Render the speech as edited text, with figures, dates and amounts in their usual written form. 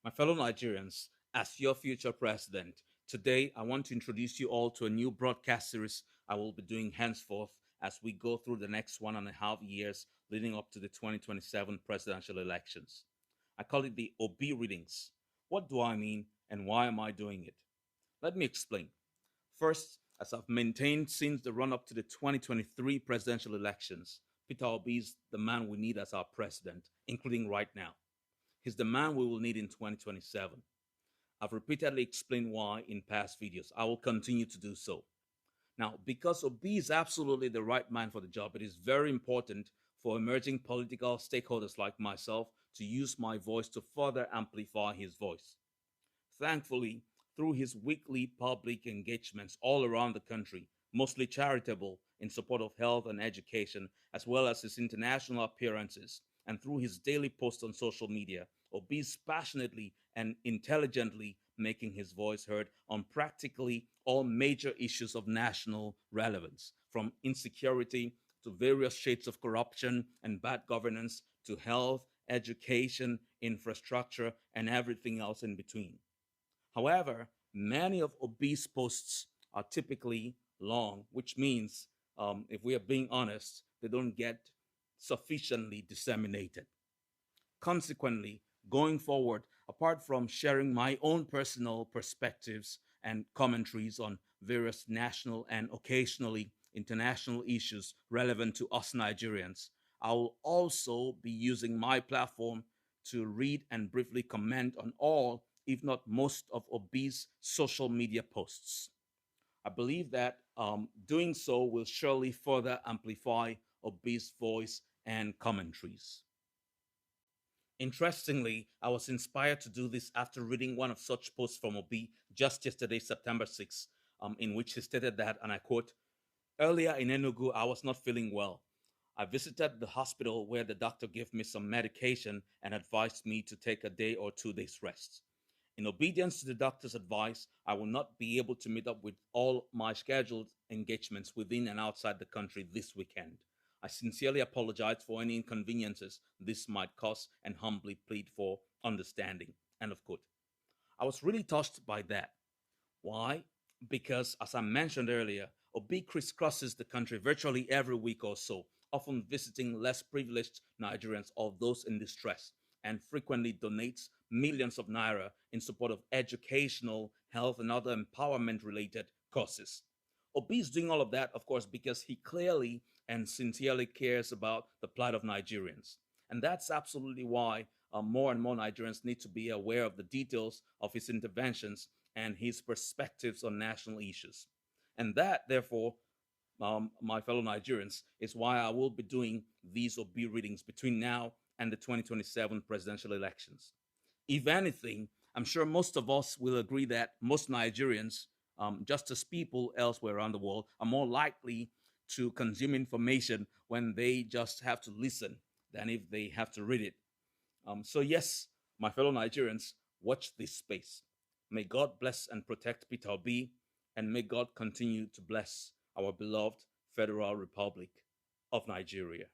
My fellow Nigerians, as your future president, today I want to introduce you all to a new broadcast series I will be doing henceforth as we go through the next 1.5 years leading up to the 2027 presidential elections. I call it the OB readings. What do I mean and why am I doing it? Let me explain. First, as I've maintained since the run up to the 2023 presidential elections, Peter Obi is the man we need as our president, including right now. He's the man we will need in 2027. I've repeatedly explained why in past videos. I will continue to do so. Now, because Obi is absolutely the right man for the job, it is very important for emerging political stakeholders like myself to use my voice to further amplify his voice. Thankfully, through his weekly public engagements all around the country, mostly charitable in support of health and education, as well as his international appearances, and through his daily posts on social media, Obi is passionately and intelligently making his voice heard on practically all major issues of national relevance, from insecurity to various shades of corruption and bad governance to health, education, infrastructure, and everything else in between. However, many of Obi's posts are typically long, which means, if we are being honest, they don't get sufficiently disseminated. Consequently, going forward, apart from sharing my own personal perspectives and commentaries on various national and occasionally international issues relevant to us Nigerians, I will also be using my platform to read and briefly comment on all, if not most, of Obi's social media posts. I believe that doing so will surely further amplify Obi's voice and commentaries. Interestingly, I was inspired to do this after reading one of such posts from Obi just yesterday, September 6th, in which he stated that, and I quote, earlier in Enugu, I was not feeling well. I visited the hospital where the doctor gave me some medication and advised me to take a day or 2 days rest. In obedience to the doctor's advice, I will not be able to meet up with all my scheduled engagements within and outside the country this weekend. I sincerely apologize for any inconveniences this might cause and humbly plead for understanding. End of quote. I was really touched by that. Why? Because, as I mentioned earlier, Obi crisscrosses the country virtually every week or so, often visiting less privileged Nigerians or those in distress, and frequently donates millions of naira in support of educational, health, and other empowerment related causes. Obi is doing all of that, of course, because he clearly and sincerely cares about the plight of Nigerians. And that's absolutely why more and more Nigerians need to be aware of the details of his interventions and his perspectives on national issues. And that, therefore, my fellow Nigerians, is why I will be doing these OB readings between now and the 2027 presidential elections. If anything, I'm sure most of us will agree that most Nigerians, just as people elsewhere around the world, are more likely to consume information when they just have to listen than if they have to read it. So, yes, my fellow Nigerians, watch this space. May God bless and protect Peter Obi, and may God continue to bless our beloved Federal Republic of Nigeria.